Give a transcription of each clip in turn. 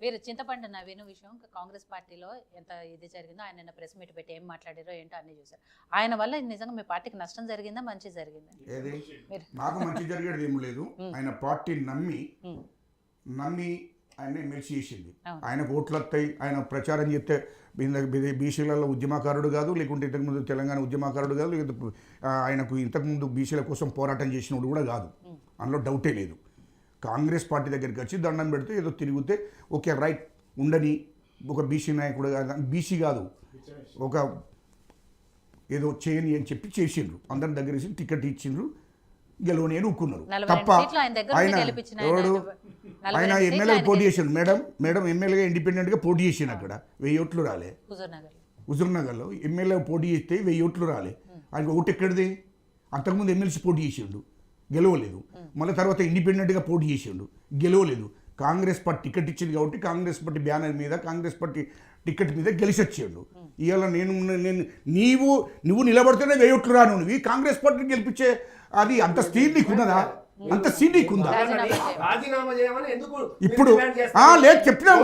వీరు చింతపండు నవీన్ విషయం కాంగ్రెస్ పార్టీలో ఎంత ఇది జరిగిందో ఆయన నిన్న ప్రెస్ మీట్ పెట్టి ఏం మాట్లాడారో ఏంటో అన్ని చూసారు. ఆయన వల్ల నిజంగా మీ పార్టీకి నష్టం జరిగిందా మంచి జరిగిందా? నాకు మంచి జరిగేది ఏం లేదు. ఆయన పార్టీ నమ్మి ఆయన ఎమ్మెల్సీ చేసింది. ఆయనకు ఓట్లు వస్తాయి, ఆయన ప్రచారం చేస్తే బీసీలలో ఉద్యమకారుడు కాదు, లేకుంటే ఇంతకుముందు తెలంగాణ ఉద్యమకారుడు కాదు, లేకపోతే ఆయనకు ఇంతకుముందు బీసీల కోసం పోరాటం చేసినోడు కూడా కాదు, అందులో డౌటే లేదు. కాంగ్రెస్ పార్టీ దగ్గరికి వచ్చి దండం పెడితే ఏదో తిరిగితే ఓకే రైట్ ఉండని ఒక బీసీ నాయకుడు కాదు, బీసీ కాదు, ఒక ఏదో చేయని అని చెప్పి చేసిండ్రు. అందరి దగ్గర వేసి టికెట్ ఇచ్చిండ్రు, గెలవని అని ఊక్కున్నారు. తప్ప ఆయన ఎమ్మెల్యే పోటీ చేసిండు. మేడం ఎమ్మెల్యేగా ఇండిపెండెంట్గా పోటీ చేసిండు. అక్కడ 1000 ఓట్లు రాలే. హుజూర్నగర్లో ఎమ్మెల్యే పోటీ చేస్తే 1000 ఓట్లు రాలే. ఆయనకు ఓటు ఎక్కడిది? అంతకుముందు ఎమ్మెల్సీ పోటీ చేసిండు, గెలవలేదు. మళ్ళీ తర్వాత ఇండిపెండెంట్గా పోటీ చేసిండు, గెలవలేదు. కాంగ్రెస్ పార్టీ టికెట్ ఇచ్చింది కాబట్టి కాంగ్రెస్ పార్టీ బ్యానర్ మీద, కాంగ్రెస్ పార్టీ టికెట్ మీద గెలిచి వచ్చాడు. ఇవాళ నువ్వు నిలబడితేనే 1000 ఓట్లు రాను, నువ్వు కాంగ్రెస్ పార్టీని గెలిపించే అది అంత స్థితి నీకున్నదా? అంత స్థితి నీకుందా? ఇప్పుడు లేదు చెప్పినాము.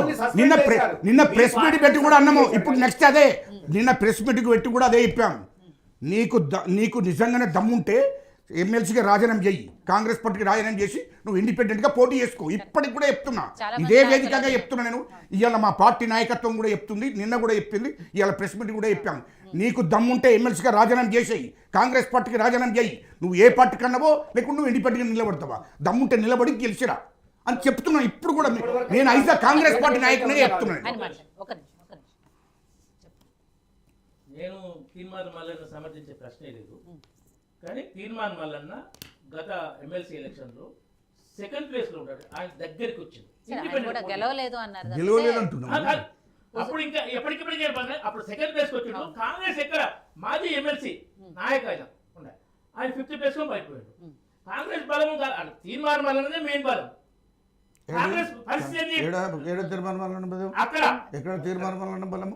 నిన్న ప్రెస్ మీట్ పెట్టి కూడా అన్నాము. ఇప్పుడు నెక్స్ట్ అదే, నిన్న ప్రెస్ మీట్కి పెట్టి కూడా అదే చెప్పాము. నీకు నిజంగానే దమ్ముంటే ఎమ్మెల్సీగా రాజీనామా చెయ్యి, కాంగ్రెస్ పార్టీకి రాజీనామా చేసి నువ్వు ఇండిపెండెంట్గా పోటీ చేసుకో. ఇప్పటికి కూడా చెప్తున్నా, ఇదే వేదికగా చెప్తున్నా నేను. ఇవాళ మా పార్టీ నాయకత్వం కూడా చెప్తుంది, నిన్న కూడా చెప్పింది, ఇవాళ ప్రెస్ మీట్ కూడా చెప్పాము. నీకు దమ్ముంటే ఎమ్మెల్సీగా రాజీనామా చేసేయి, కాంగ్రెస్ పార్టీకి రాజీనామా చేయి. నువ్వు ఏ పార్టీకి అన్నావో లేకుంటే నువ్వు ఇండిపెండెంట్గా నిలబడతావా? దమ్ముంటే నిలబడి గెలిచిరా అని చెప్తున్నా. ఇప్పుడు కూడా నేను అయితే కాంగ్రెస్ పార్టీ నాయకునే చెప్తున్నాను. నేను తీర్మానం మల్లన్న సమర్థించే ప్రశ్నే లేదు, కానీ తీర్మానం మల్లన్న గత ఎమ్మెల్సీ ఎలక్షన్లో సెకండ్ ప్లేస్లో ఉంటాడు. ఆయన దగ్గరికి వచ్చింది, గెలవలేదు అన్నారు. అప్పుడు ఇంకా ఎప్పటికిప్పుడు చెప్పాలి. అప్పుడు సెకండ్ ప్లేస్కి వచ్చిండు. కాంగ్రెస్ ఎక్కడ మాజీ ఎమ్మెల్సీ నాయక్ ఆయన ఉండే, ఆయన 5th ప్లేస్లో పడిపోయాడు. కాంగ్రెస్ బలము తీర్మానం మల్లన్నదే మెయిన్ బలం. కాంగ్రెస్ పరిస్థితి ఎక్కడ తీర్మానం బలము?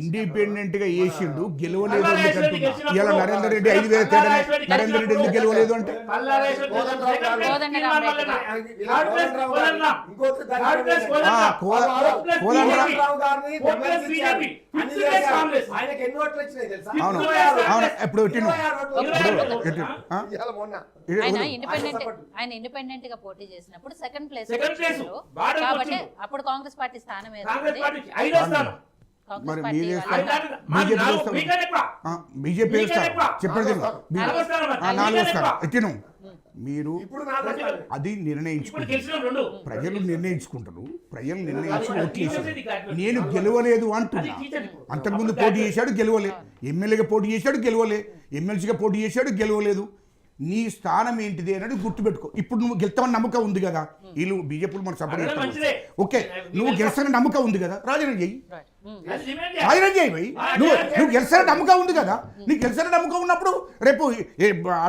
ఇండిపెండెంట్ గా వేసిండు, గెలవలేదు. ఇలా నరేందర్ రెడ్డి 5000 తేడా, నరేందర్ రెడ్డి ఎందుకు గెలవలేదు అంటే ఇప్పుడు ఆయన ఇండిపెండెంట్ గా పోటీ చేసినప్పుడు సెకండ్ ప్లేస్ కాబట్టి అప్పుడు కాంగ్రెస్ పార్టీ స్థానం బీజేపీ చెప్పండి. మీరు అది నిర్ణయించుకుంటారు, ప్రజలు నిర్ణయించుకుంటారు. ప్రజలు నిర్ణయించి ఓట్లేసారు. నేను గెలవలేదు అంటున్నా. అంతకుముందు పోటీ చేశాడు, గెలవలే. ఎమ్మెల్యేగా పోటీ చేశాడు, గెలవలే. ఎమ్మెల్సీగా పోటీ చేశాడు, గెలవలేదు. నీ స్థానం ఏంటిది అనేది గుర్తుపెట్టుకో. ఇప్పుడు నువ్వు గెలుస్తావని నమ్మకం ఉంది కదా, వీళ్ళు బీజేపీలు మన సపోర్ట్ చేస్తారు. ఓకే, నువ్వు గెలుస్తానని నమ్మకం ఉంది కదా, రాజీనామా చెయ్యి. రాజీనామా చేయి భయ్. నువ్వు గెలుస్తానని నమ్మకం ఉంది కదా, నీకు గెలుస్తానని నమ్మకం ఉన్నప్పుడు రేపు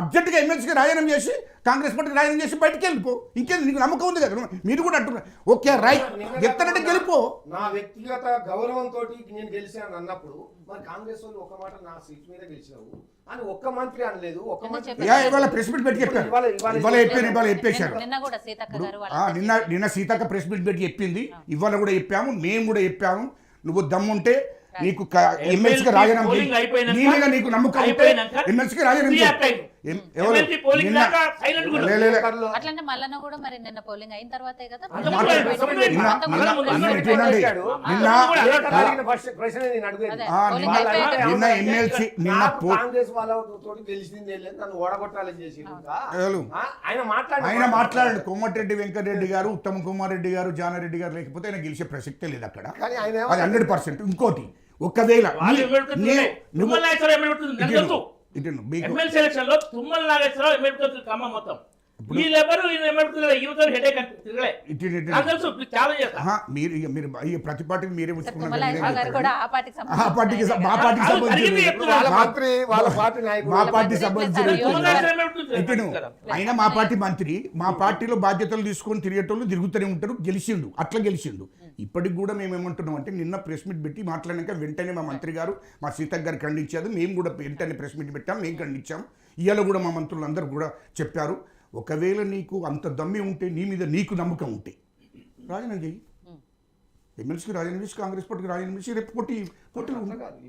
అర్జెంటుగా ఎమ్మెల్సీకి రాజీనామా చేసి కాంగ్రెస్ పార్టీకి రాజీనామా చేసి బయటకు వెళ్ళిపో. ఇంకేంది, నీకు నమ్మకం ఉంది కదా. మీరు కూడా అంటున్నారు ఓకే రైట్, గెలుస్తానంటే గెలిపో. నా వ్యక్తిగత గౌరవంతో నేను గెలిచాను అన్నప్పుడు మరి కాంగ్రెస్ వాళ్ళు ఒక మాట నా సీట్ మీద గెలిచినావు అని ఒక్క మంత్రి అనలేదు. ఒక్క మంత్రి ఇవాళ ప్రెస్ మీట్ పెట్టి చెప్పారు, ఇవాళ చెప్పేశారు. నిన్న సీతక్క ప్రెస్ మీట్ పెట్టి చెప్పింది, ఇవాళ కూడా చెప్పాము, మేము కూడా చెప్పాము. నువ్వు దమ్ముంటే నీకు ఎమ్మెల్సీకి రాజీనామా చేయి, నీ మీద నీకు నమ్మకం ఉంటే ఎమ్మెల్సీకి రాజీనామా చేయి. ఆయన మాట్లాడాడు. కోమటిరెడ్డి వెంకటరెడ్డి గారు, ఉత్తమ్ కుమార్ రెడ్డి గారు, జానారెడ్డి గారు లేకపోతే ఆయన గెలిచే ప్రసక్తే లేదు అక్కడ. అది 100%. ఇంకోటి, ఒకవేళ ప్రతి పార్టీకి మీరే ఉంచుకున్నారు. అయినా మా పార్టీ మంత్రి మా పార్టీలో బాధ్యతలు తీసుకొని తిరిగేటోళ్ళు తిరుగుతూనే ఉంటారు. గెలిచిండు, అట్లా గెలిచిండు. ఇప్పటికి కూడా మేము ఏమంటున్నాం అంటే నిన్న ప్రెస్ మీట్ పెట్టి మాట్లాడినాక వెంటనే మా మంత్రి గారు, మా సీతక్క గారు ఖండించారు. మేము కూడా వెంటనే ప్రెస్ మీట్ పెట్టాం, మేము ఖండించాం. ఇవాళ కూడా మా మంత్రులు అందరూ కూడా చెప్పారు. ఒకవేళ నీకు అంత దమ్మి ఉంటే నీ మీద నీకు నమ్మకం ఉంటే రాజీనామా చెయ్యి. ఎమ్మెల్సీకి రాజీనామా చేసి కాంగ్రెస్ పార్టీకి రాజీనామా చేసి రేపు పోటీలు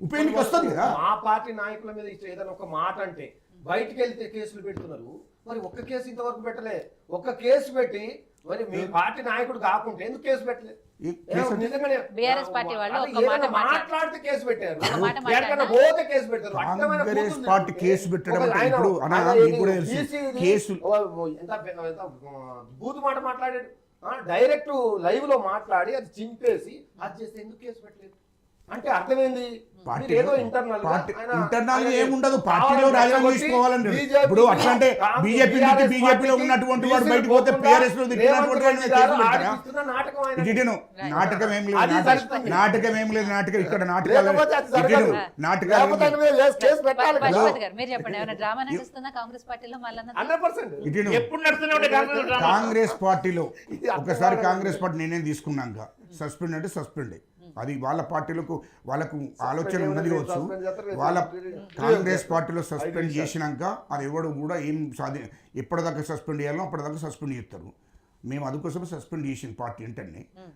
ఉప ఎన్నిక వస్తుంది కదా. మా పార్టీ నాయకుల మీద ఏదైనా ఒక మాట అంటే బయటికి వెళ్తే కేసులు పెడుతున్నారు. మరి ఒక్క కేసు ఇంతవరకు పెట్టలే. ఒక్క కేసు పెట్టి మరి మీ పార్టీ నాయకుడు కాకుంటే ఎందుకు కేసు పెట్టలేదు? బీఆర్ఎస్ పార్టీ వాళ్ళు ఒక మాట మాట్లాడితే కేసు పెట్టారు, ఒక మాట మాట్లాడినా పోతే కేసు పెట్టారు. కాంగ్రెస్ పార్టీ కేసు పెట్టడం అంటే ఇప్పుడు అనా మీకు కూడా తెలుసు కేసు ఎంత బూతు మాట మాట్లాడాడు. డైరెక్ట్ లైవ్ లో మాట్లాడి అది చింపేసి అది చేస్తే ఎందుకు కేసు పెట్టలేదు అంటే అర్థమైంది. పార్టీ ఏదో ఇంటర్నల్ ఏముండదు, పార్టీలో రాజీనామా తీసుకోవాలండి. ఇప్పుడు అట్లా అంటే బీజేపీ నుంచి బీజేపీలో ఉన్నటువంటి వాడు బయటకు పోతే పిఆర్ఎస్ లో తిట్టినటువంటి వాడిని కేసు పెట్టారా? ఇటు నాటకం ఏం లేదు, నాటకం ఏం లేదు, నాటకం ఇక్కడ నాటకాలు నాటకాలు పశుపతి గారు మీరు చెప్పండి, ఏమైనా డ్రామా నడుస్తుందా కాంగ్రెస్ పార్టీలో మళ్ళీ? ఇటు ఎప్పుడు నడుస్తూనే కాంగ్రెస్ పార్టీలో ఒకసారి కాంగ్రెస్ పార్టీ నిర్ణయం తీసుకున్నాక సస్పెండ్ అంటే సస్పెండ్, అది వాళ్ళ పార్టీలకు వాళ్ళకు ఆలోచన ఉన్నది కావచ్చు. వాళ్ళ కాంగ్రెస్ పార్టీలో సస్పెండ్ చేసినాక అది ఎవడు కూడా ఏం ఎప్పటిదాకా సస్పెండ్ చేయాలో అప్పటిదాకా సస్పెండ్ చేస్తారు. మేము అందుకోసం సస్పెండ్ చేసిన పార్టీ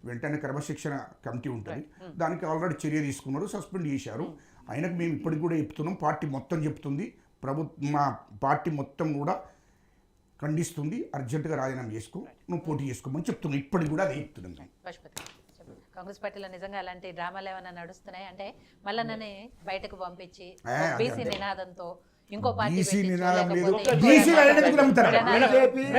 వెంటనే క్రమశిక్షణ కమిటీ ఉంటుంది, దానికి ఆల్రెడీ చర్య తీసుకున్నారు, సస్పెండ్ చేశారు. ఆయనకు మేము ఇప్పటికి కూడా చెప్తున్నాం, పార్టీ మొత్తం చెప్తుంది, మా పార్టీ మొత్తం కూడా ఖండిస్తుంది, అర్జెంటుగా రాజీనామా చేసుకో, నువ్వు పోటీ చేసుకోమని చెప్తున్నాం. ఇప్పటికి కూడా అదే చెప్తున్నాం. కాంగ్రెస్ పార్టీలో నిజంగా అలాంటి డ్రామాలు ఏమైనా నడుస్తున్నాయి అంటే మళ్ళీ బయటకు పంపించి బీసీ నినాదంతో ఇంకో పార్టీ బీసీ నినాదం లేదు, బీసీ